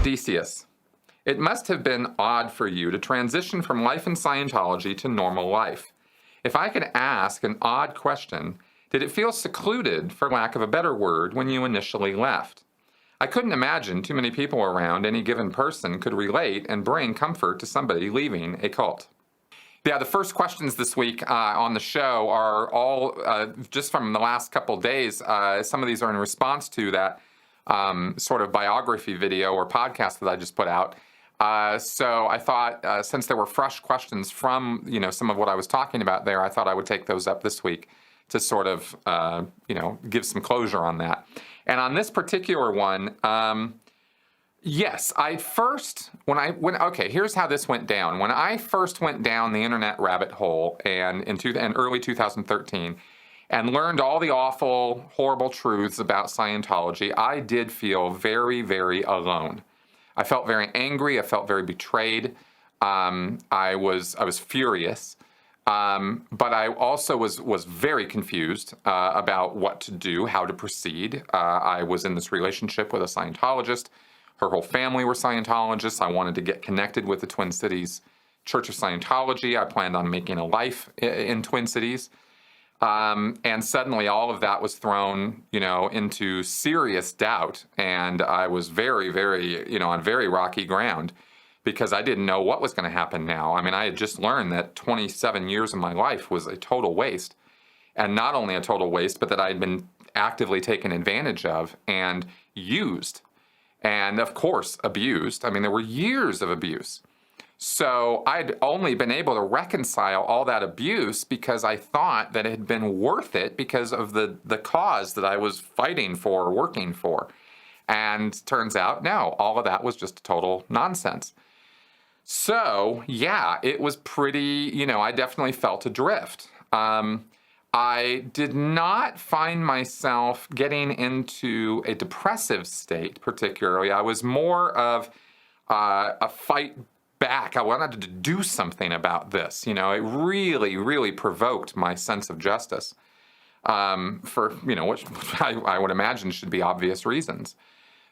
Odysseus, it must have been odd for you to transition from life in Scientology to normal life. If I could ask an odd question, did it feel secluded, for lack of a better word, when you initially left? I couldn't imagine too many people around any given person could relate and bring comfort to somebody leaving a cult. Yeah, the first questions this week on the show are all just from the last couple days. Some of these are in response to that sort of biography video or podcast that I just put out. So I thought, since there were fresh questions from some of what I was talking about there, I thought I would take those up this week to sort of give some closure on that. And on this particular one, yes, here's how this went down. When I first went down the internet rabbit hole and in early 2013 and learned all the awful, horrible truths about Scientology, I did feel very, very alone. I felt very angry. I felt very betrayed. I was furious. But I also was very confused about what to do, how to proceed. I was in this relationship with a Scientologist. Her whole family were Scientologists. I wanted to get connected with the Twin Cities Church of Scientology. I planned on making a life in Twin Cities. And suddenly all of that was thrown, into serious doubt. And I was very, very, on very rocky ground because I didn't know what was going to happen now. I mean, I had just learned that 27 years of my life was a total waste. And not only a total waste, but that I had been actively taken advantage of and used. And of course, abused. I mean, there were years of abuse. So I'd only been able to reconcile all that abuse because I thought that it had been worth it because of the cause that I was fighting for, working for. And turns out, no, all of that was just total nonsense. So, yeah, it was pretty, I definitely felt adrift. I did not find myself getting into a depressive state, particularly. I was more of a fight back. I wanted to do something about this. It really, really provoked my sense of justice for, which I would imagine should be obvious reasons.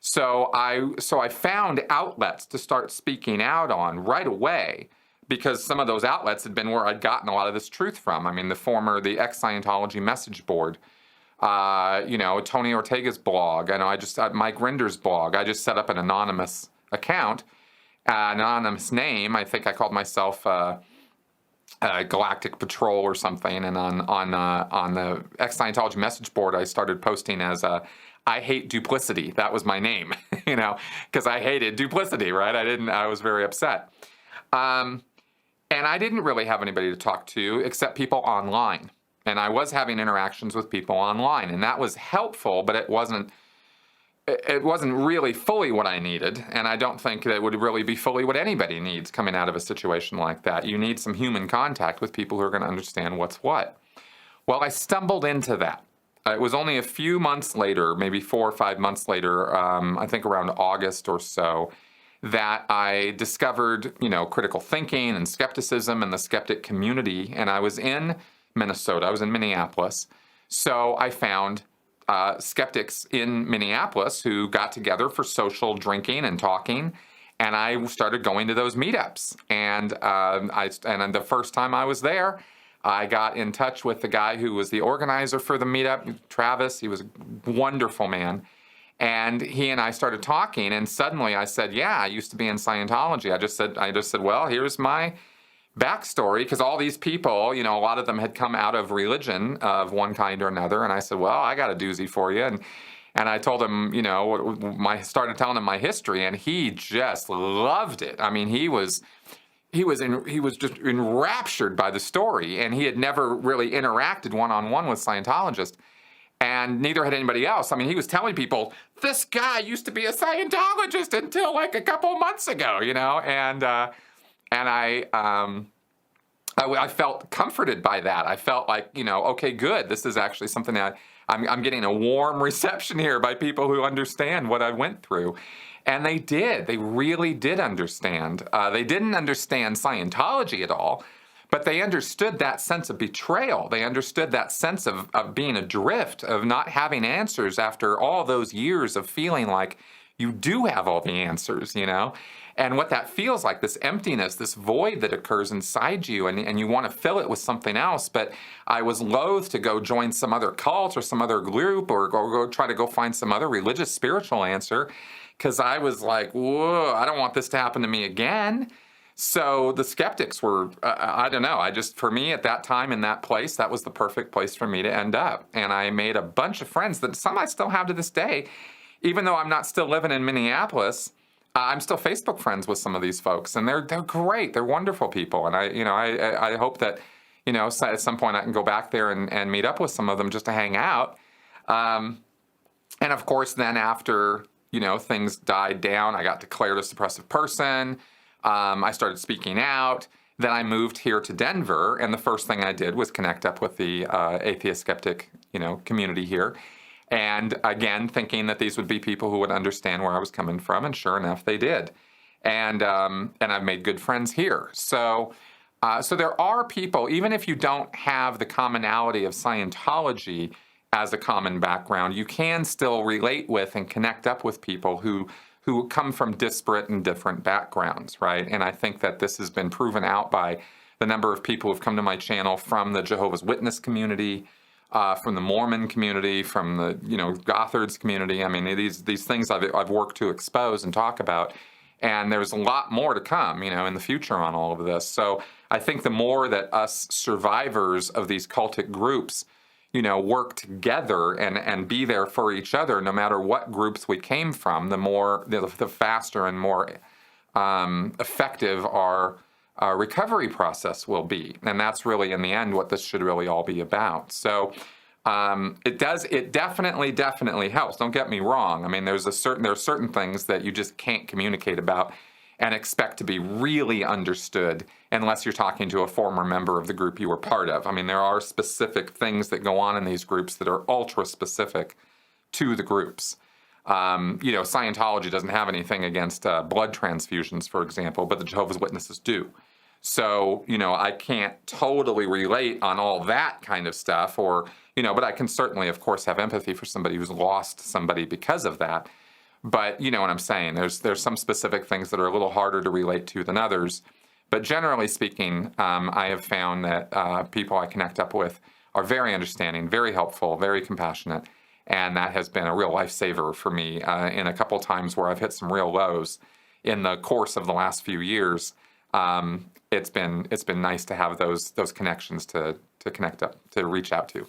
So I found outlets to start speaking out on right away because some of those outlets had been where I'd gotten a lot of this truth from. I mean, the ex-Scientology message board, Tony Ortega's blog, Mike Rinder's blog. I just set up an anonymous account, an anonymous name. I think I called myself Galactic Patrol or something. And on the ex-Scientology message board, I started posting as I hate duplicity. That was my name, because I hated duplicity, right? I was very upset. And I didn't really have anybody to talk to except people online. And I was having interactions with people online, and that was helpful, but it wasn't really fully what I needed. And I don't think that it would really be fully what anybody needs coming out of a situation like that. You need some human contact with people who are going to understand what's what. Well, I stumbled into that. It was only a few months later, maybe 4 or 5 months later, I think around August or so, that I discovered, critical thinking and skepticism and the skeptic community. And I was in Minnesota. I was in Minneapolis. So I found skeptics in Minneapolis who got together for social drinking and talking. And I started going to those meetups. And the first time I was there, I got in touch with the guy who was the organizer for the meetup, Travis. He was a wonderful man. And he and I started talking, and suddenly I said, yeah, I used to be in Scientology. I just said, well, here's my backstory, because all these people, a lot of them had come out of religion of one kind or another. And I said, well, I got a doozy for you. And I told him, started telling him my history, and he just loved it. I mean, he was just enraptured by the story, and he had never really interacted one-on-one with Scientologists. And neither had anybody else. I mean, he was telling people, this guy used to be a Scientologist until like a couple months ago, And I felt comforted by that. I felt like, okay, good. This is actually something that I'm getting a warm reception here by people who understand what I went through. And they did. They really did understand. They didn't understand Scientology at all. But they understood that sense of betrayal. They understood that sense of being adrift, of not having answers after all those years of feeling like you do have all the answers, you know? And what that feels like, this emptiness, this void that occurs inside you, and you want to fill it with something else. But I was loath to go join some other cult or some other group, or go try to go find some other religious, spiritual answer, because I was like, whoa, I don't want this to happen to me again. So the skeptics were, I don't know, for me at that time in that place, that was the perfect place for me to end up. And I made a bunch of friends that some I still have to this day. Even though I'm not still living in Minneapolis, I'm still Facebook friends with some of these folks, and they're great. They're wonderful people, and I hope that at some point I can go back there and meet up with some of them just to hang out. And of course, then after things died down, I got declared a suppressive person. I started speaking out. Then I moved here to Denver, and the first thing I did was connect up with the atheist skeptic community here. And again, thinking that these would be people who would understand where I was coming from, and sure enough, they did. And I've made good friends here. So there are people, even if you don't have the commonality of Scientology as a common background, you can still relate with and connect up with people who come from disparate and different backgrounds, right? And I think that this has been proven out by the number of people who've come to my channel from the Jehovah's Witness community, from the Mormon community, from the Gothards community. I mean, these things I've worked to expose and talk about, and there's a lot more to come, in the future on all of this. So I think the more that us survivors of these cultic groups, work together and be there for each other, no matter what groups we came from, the faster and more effective our recovery process will be. And that's really, in the end, what this should really all be about. So it definitely helps. Don't get me wrong. I mean, there are certain things that you just can't communicate about and expect to be really understood unless you're talking to a former member of the group you were part of. I mean, there are specific things that go on in these groups that are ultra specific to the groups. Scientology doesn't have anything against blood transfusions, for example, but the Jehovah's Witnesses do. So, I can't totally relate on all that kind of stuff, but I can certainly, of course, have empathy for somebody who's lost somebody because of that. But you know what I'm saying? There's some specific things that are a little harder to relate to than others. But generally speaking, I have found that people I connect up with are very understanding, very helpful, very compassionate. And that has been a real lifesaver for me in a couple times where I've hit some real lows in the course of the last few years. It's been nice to have those connections to connect up, to reach out to.